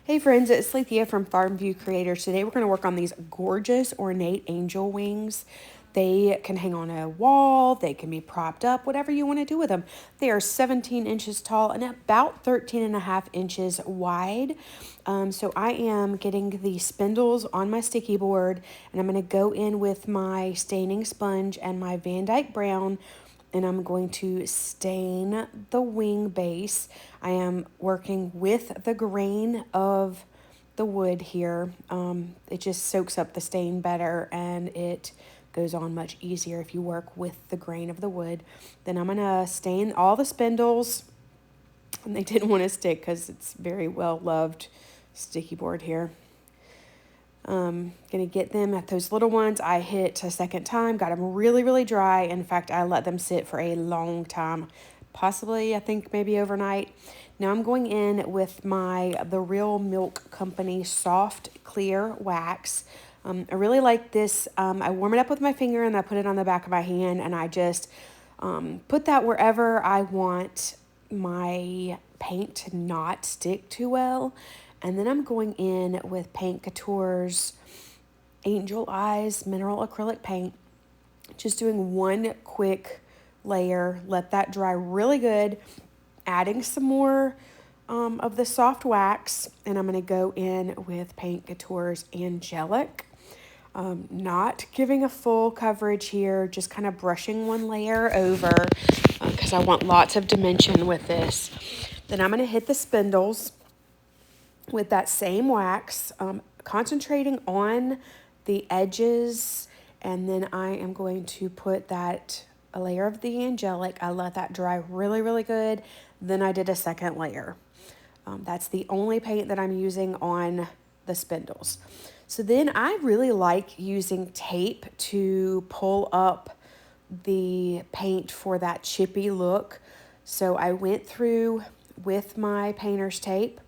Hey friends, it's Leithia from Farmview Creators. Today we're going to work on these gorgeous ornate angel wings. They can hang on a wall, they can be propped up, whatever you want to do with them. They are 17 inches tall and about 13.5 inches wide. So I am getting the spindles on my sticky board, and I'm going to go in with my staining sponge and my Dyke Brown, and I'm going to stain the wing base. I am working with the grain of the wood here. It just soaks up the stain better, and it goes on much easier if you work with the grain of the wood. Then I'm gonna stain all the spindles, and they didn't want to stick because it's very well loved sticky board here. Gonna get them at those little ones. I hit a second time, got them really dry. In fact, I let them sit for a long time, possibly I think maybe overnight. Now I'm going in with the Real Milk Company soft clear wax. I really like this. I warm it up with my finger and I put it on the back of my hand, and I just put that wherever I want my paint to not stick too well. And then I'm going in with Paint Couture's Angel Eyes mineral acrylic paint. Just doing one quick layer, let that dry really good. Adding some more of the soft wax, and I'm going to go in with Paint Couture's Angelic. Not giving a full coverage here, just kind of brushing one layer over because I want lots of dimension with this. Then I'm going to hit the spindles with that same wax, concentrating on the edges, and then I am going to put a layer of the Angelic. I let that dry really good. Then I did a second layer. That's the only paint that I'm using on the spindles. So then I really like using tape to pull up the paint for that chippy look. So I went through with my painter's tape,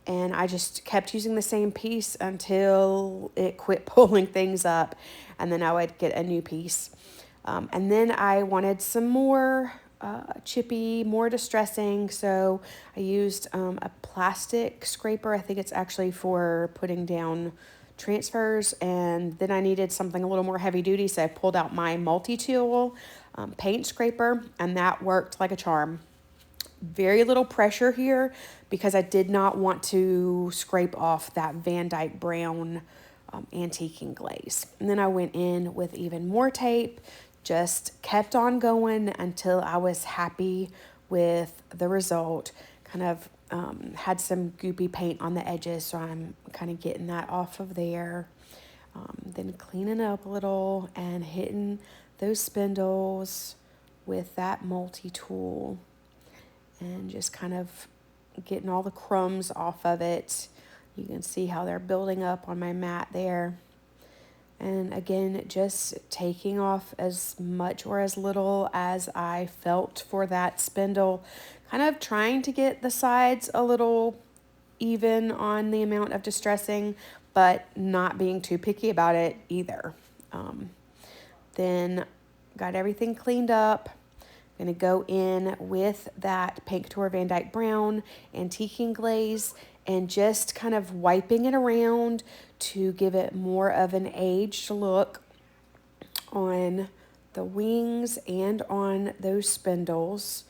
and I just kept using the same piece until it quit pulling things up, and then I would get a new piece. And then I wanted some more chippy, more distressing, so I used a plastic scraper. I think it's actually for putting down transfers, and then I needed something a little more heavy duty, so I pulled out my multi-tool paint scraper, and that worked like a charm. Very little pressure here because I did not want to scrape off that Dyke Brown Antiquing Glaze. And then I went in with even more tape, just kept on going until I was happy with the result. Kind of had some goopy paint on the edges, so I'm kind of getting that off of there. Then cleaning up a little and hitting those spindles with that multi-tool, and just kind of getting all the crumbs off of it. You can see how they're building up on my mat there. And again, just taking off as much or as little as I felt for that spindle. Kind of trying to get the sides a little even on the amount of distressing, but not being too picky about it either. Then got everything cleaned up. Going to go in with that Paint Couture Dyke Brown Antiquing Glaze and just kind of wiping it around to give it more of an aged look on the wings and on those spindles.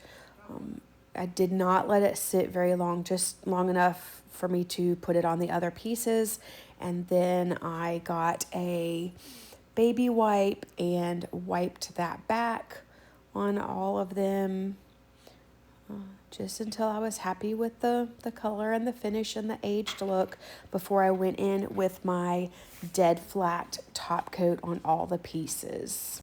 I did not let it sit very long, just long enough for me to put it on the other pieces. And then I got a baby wipe and wiped that back on all of them, just until I was happy with the color and the finish and the aged look before I went in with my dead flat top coat on all the pieces.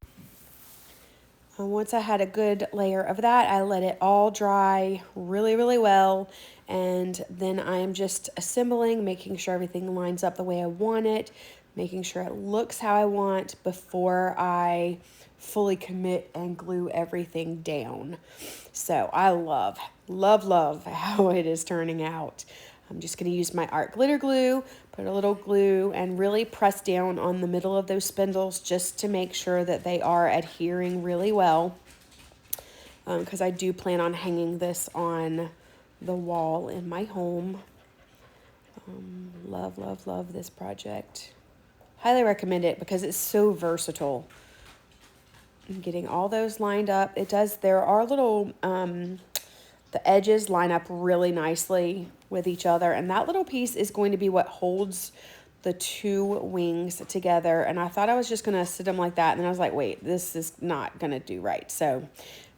Once I had a good layer of that, I let it all dry really well, and then I'm just assembling, making sure everything lines up the way I want it, making sure it looks how I want before I fully commit and glue everything down. So I love how it is turning out. I'm just going to use my art glitter glue, put a little glue, and really press down on the middle of those spindles just to make sure that they are adhering really well, because I do plan on hanging this on the wall in my home. Love, love, love this project. Highly recommend it because it's so versatile. I'm getting all those lined up. It does, there are little, the edges line up really nicely with each other. And that little piece is going to be what holds the two wings together. And I thought I was just going to sit them like that. And then I was like, wait, this is not going to do right. So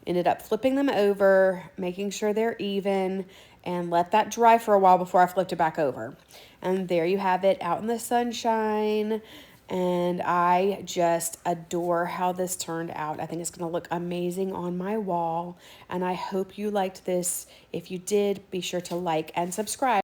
ended up flipping them over, making sure they're even, and let that dry for a while before I flipped it back over. And there you have it out in the sunshine. And I just adore how this turned out. I think it's going to look amazing on my wall. And I hope you liked this. If you did, be sure to like and subscribe.